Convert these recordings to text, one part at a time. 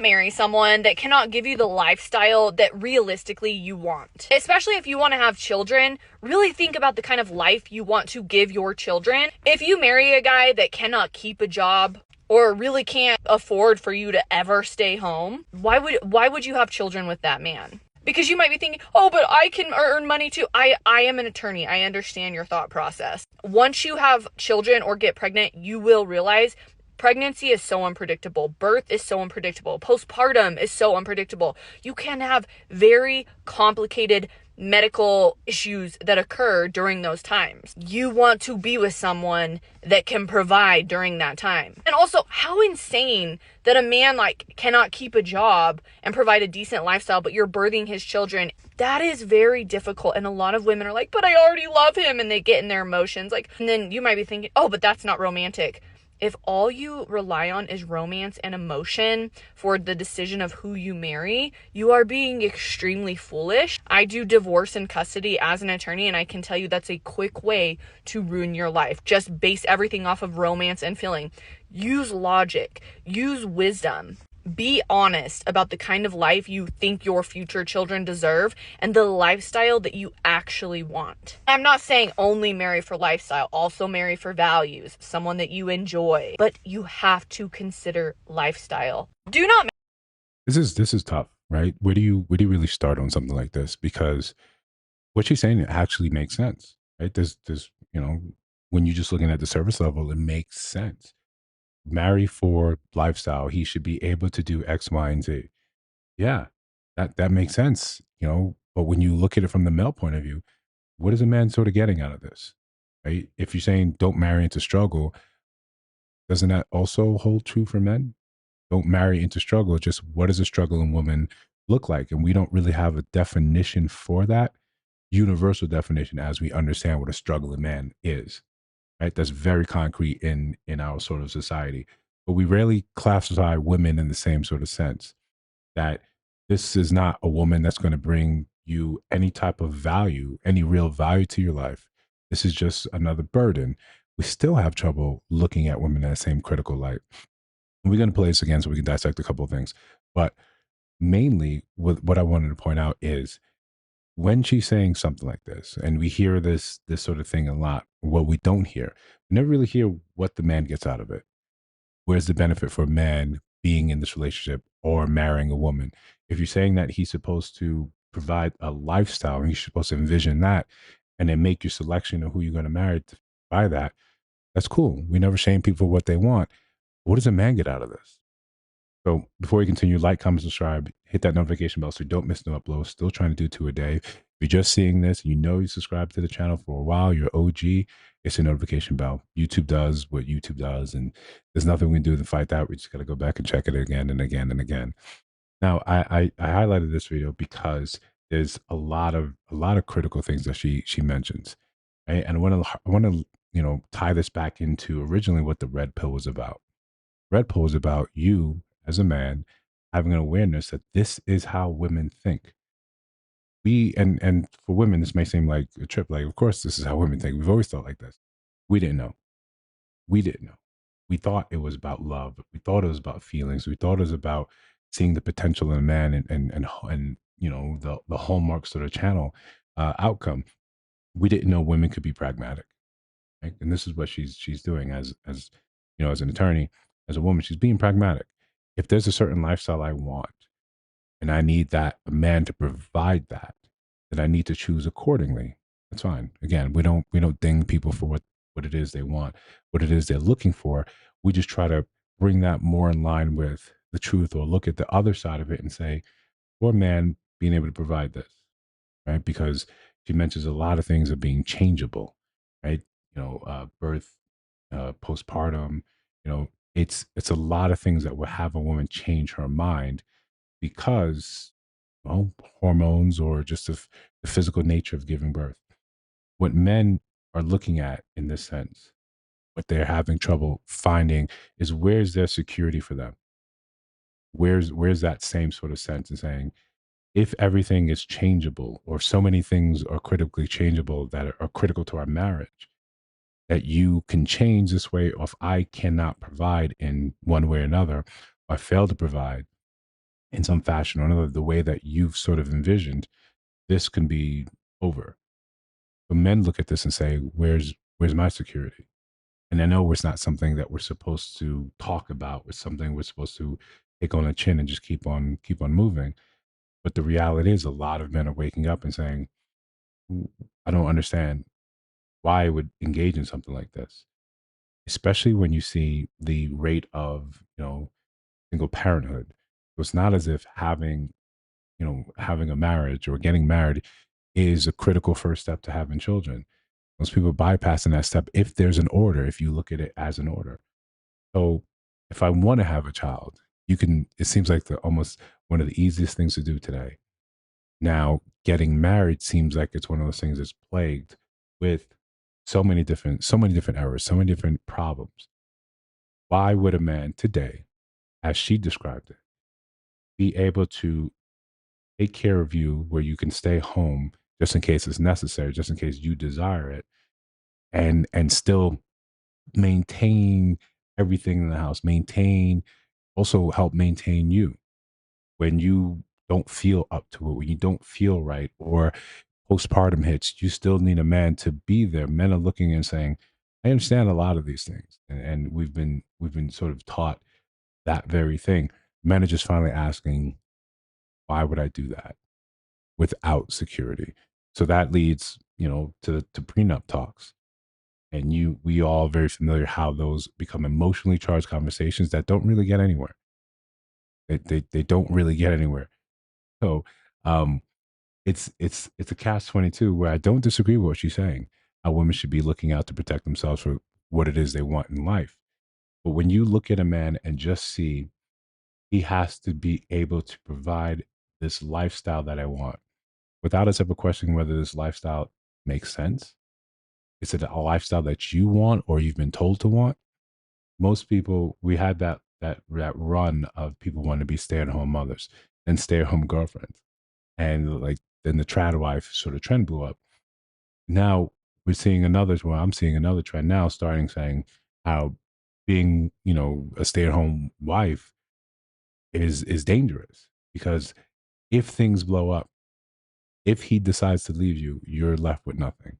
not marry someone that cannot give you the lifestyle that realistically you want. Especially if you want to have children, really think about the kind of life you want to give your children. If you marry a guy that cannot keep a job or really can't afford for you to ever stay home, why would you have children with that man? Because you might be thinking, oh, but I can earn money too. I am an attorney. I understand your thought process. Once you have children or get pregnant, you will realize pregnancy is so unpredictable. Birth is so unpredictable. Postpartum is so unpredictable. You can have very complicated medical issues that occur during those times. You want to be with someone that can provide during that time. And also, how insane that a man cannot keep a job and provide a decent lifestyle, but you're birthing his children. That is very difficult. And a lot of women are like, but I already love him. And they get in their emotions. And then you might be thinking, oh, but that's not romantic. If all you rely on is romance and emotion for the decision of who you marry, you are being extremely foolish. I do divorce and custody as an attorney, and I can tell you that's a quick way to ruin your life. Just base everything off of romance and feeling. Use logic, use wisdom. Be honest about the kind of life you think your future children deserve and the lifestyle that you actually want. I'm not saying only marry for lifestyle, also marry for values, someone that you enjoy, but you have to consider lifestyle. Do not. This is tough, right? Where do you really start on something like this? Because what she's saying actually makes sense, right? There's when you're just looking at the surface level, it makes sense. Marry for lifestyle. He should be able to do X, Y, and Z. Yeah, that makes sense, But when you look at it from the male point of view, what is a man sort of getting out of this, right? If you're saying don't marry into struggle, doesn't that also hold true for men? Don't marry into struggle. Just what does a struggling woman look like? And we don't really have a definition for that universal definition as we understand what a struggling man is, right? That's very concrete in our sort of society. But we rarely classify women in the same sort of sense that this is not a woman that's going to bring you any type of value, any real value to your life. This is just another burden. We still have trouble looking at women in that same critical light. And we're going to play this again so we can dissect a couple of things. But mainly, what I wanted to point out is when she's saying something like this, and we hear this sort of thing a lot, what we don't hear, we never really hear what the man gets out of it. Where's the benefit for a man being in this relationship or marrying a woman? If you're saying that he's supposed to provide a lifestyle and he's supposed to envision that and then make your selection of who you're going to marry to buy that, that's cool. We never shame people for what they want. What does a man get out of this? So before we continue, like, comment, subscribe, hit that notification bell so you don't miss no uploads. Still trying to do 2 a day. If you're just seeing this, you subscribed to the channel for a while, you're OG, it's a notification bell. YouTube does what YouTube does, and there's nothing we can do to fight that. We just got to go back and check it again and again and again. Now, I highlighted this video because there's a lot of critical things that she mentions, right? And I want to tie this back into originally what the red pill was about. Red pill is about you as a man having an awareness that this is how women think. And for women, this may seem like a trip. Like, of course, this is how women think. We've always thought like this. We didn't know. We didn't know. We thought it was about love. We thought it was about feelings. We thought it was about seeing the potential in a man and the hallmark sort of channel outcome. We didn't know women could be pragmatic, right? And this is what she's doing as an attorney, as a woman. She's being pragmatic. If there's a certain lifestyle I want, and I need that a man to provide that, then I need to choose accordingly. That's fine. Again, we don't ding people for what it is they want, what it is they're looking for. We just try to bring that more in line with the truth, or look at the other side of it and say, for a man being able to provide this, right? Because she mentions a lot of things are being changeable, right? Birth, postpartum, it's a lot of things that will have a woman change her mind because, well, hormones or just the physical nature of giving birth. What men are looking at in this sense, what they're having trouble finding is, where's their security for them? Where's that same sort of sense in saying, if everything is changeable, or so many things are critically changeable that are critical to our marriage, that you can change this way, or if I cannot provide in one way or another, or I fail to provide, in some fashion or another, the way that you've sort of envisioned, this can be over. But men look at this and say, where's my security? And I know it's not something that we're supposed to talk about. It's something we're supposed to take on the chin and just keep on moving. But the reality is, a lot of men are waking up and saying, I don't understand why I would engage in something like this, especially when you see the rate of, single parenthood. So it's not as if having a marriage or getting married is a critical first step to having children. Most people bypassing that step if there's an order, if you look at it as an order. So if I want to have a child, it seems like the almost one of the easiest things to do today. Now, getting married seems like it's one of those things that's plagued with so many different errors, so many different problems. Why would a man today, as she described it, be able to take care of you where you can stay home just in case it's necessary, just in case you desire it, and still maintain everything in the house, also help maintain you when you don't feel up to it, when you don't feel right, or postpartum hits, you still need a man to be there. Men are looking and saying, I understand a lot of these things. And we've been sort of taught that very thing. Men are just finally asking, why would I do that without security? So that leads, to prenup talks. And we all very familiar how those become emotionally charged conversations that don't really get anywhere. They don't really get anywhere. So um it's a catch 22 where I don't disagree with what she's saying. How women should be looking out to protect themselves for what it is they want in life. But when you look at a man and just see he has to be able to provide this lifestyle that I want without us ever questioning whether this lifestyle makes sense. Is it a lifestyle that you want or you've been told to want? Most people, we had that run of people wanting to be stay-at-home mothers and stay-at-home girlfriends. And like then the trad wife sort of trend blew up. Now I'm seeing another trend now starting saying how being, a stay-at-home wife is dangerous because if things blow up, if he decides to leave you, you're left with nothing.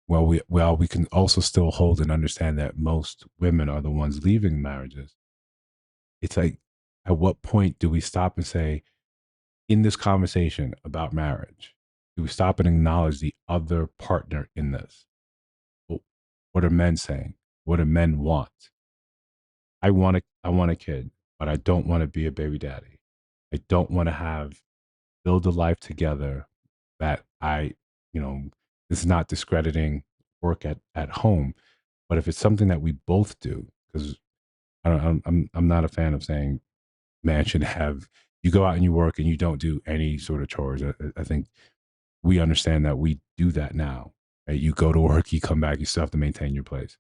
We can also still hold and understand that most women are the ones leaving marriages. It's like, at what point do we stop and say, in this conversation about marriage, do we stop and acknowledge the other partner in this? Well, what are men saying? What do men want? I want a kid, but I don't want to be a baby daddy. I don't want to build a life together that you know, this is not discrediting work at home, but if it's something that we both do, because I'm not a fan of saying man should have you go out and you work and you don't do any sort of chores. I think we understand that we do that now. Right? You go to work, you come back, you still have to maintain your place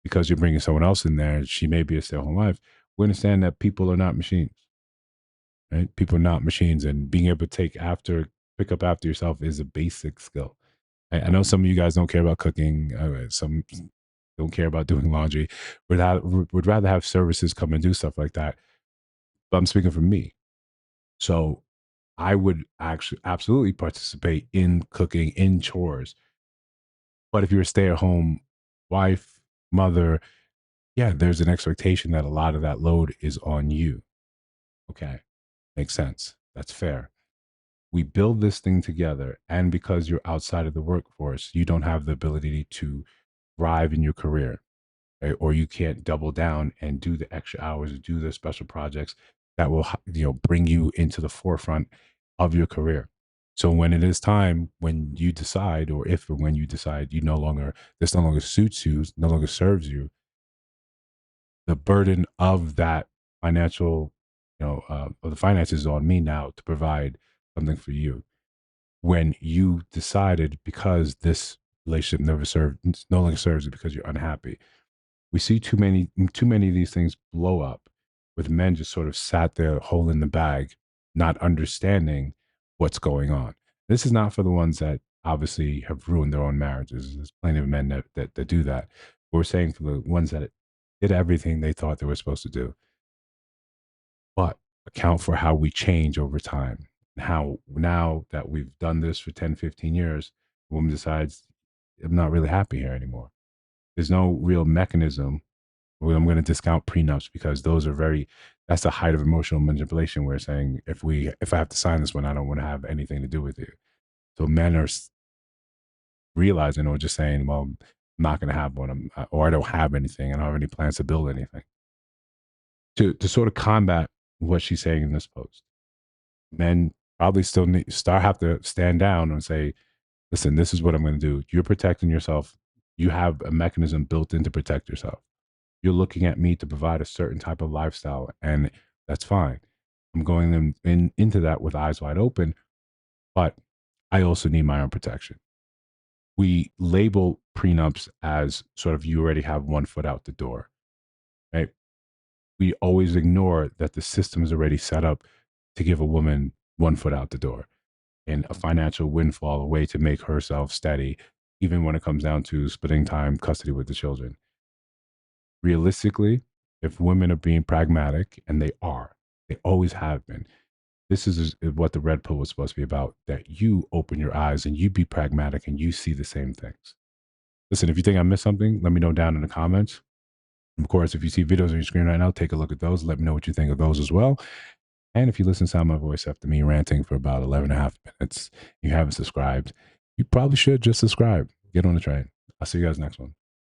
because you're bringing someone else in there. She may be a stay-at-home wife. We understand that people are not machines, right? People are not machines, and being able to pick up after yourself is a basic skill. I know some of you guys don't care about cooking. Some don't care about doing laundry. Would rather have services come and do stuff like that. But I'm speaking for me. So I would actually absolutely participate in cooking, in chores. But if you're a stay-at-home wife, mother, yeah, there's an expectation that a lot of that load is on you. Okay. Makes sense. That's fair. We build this thing together. And because you're outside of the workforce, you don't have the ability to thrive in your career, right? Or you can't double down and do the extra hours, do the special projects that will, bring you into the forefront of your career. So when it is time, when you decide, or if or when you decide this no longer suits you, no longer serves you, the burden of that financial, of the finances is on me now to provide something for you. When you decided because this relationship no longer serves you because you're unhappy, we see too many of these things blow up with men just sort of sat there holding the bag, not understanding what's going on. This is not for the ones that obviously have ruined their own marriages. There's plenty of men that do that. We're saying for the ones that did everything they thought they were supposed to do, but account for how we change over time. And how now that we've done this for 10, 15 years, the woman decides, I'm not really happy here anymore. There's no real mechanism where I'm going to discount prenups because those are that's the height of emotional manipulation. Where saying, if I have to sign this one, I don't want to have anything to do with you. So men are realizing or just saying, well, I'm not going to have one, or I don't have anything. I don't have any plans to build anything. To sort of combat what she's saying in this post, men probably still have to stand down and say, listen, this is what I'm going to do. You're protecting yourself. You have a mechanism built in to protect yourself. You're looking at me to provide a certain type of lifestyle, and that's fine. I'm going into that with eyes wide open, but I also need my own protection. We label prenups as sort of, you already have one foot out the door, right? We always ignore that the system is already set up to give a woman one foot out the door and a financial windfall, a way to make herself steady, even when it comes down to splitting time custody with the children. Realistically, if women are being pragmatic, and they always have been, this is what the red pill was supposed to be about, that you open your eyes and you be pragmatic and you see the same things. Listen, if you think I missed something, let me know down in the comments. Of course, if you see videos on your screen right now, take a look at those. Let me know what you think of those as well. And if you listen to sound my voice after me ranting for about 11 and a half minutes, you haven't subscribed, you probably should just subscribe. Get on the train. I'll see you guys next one.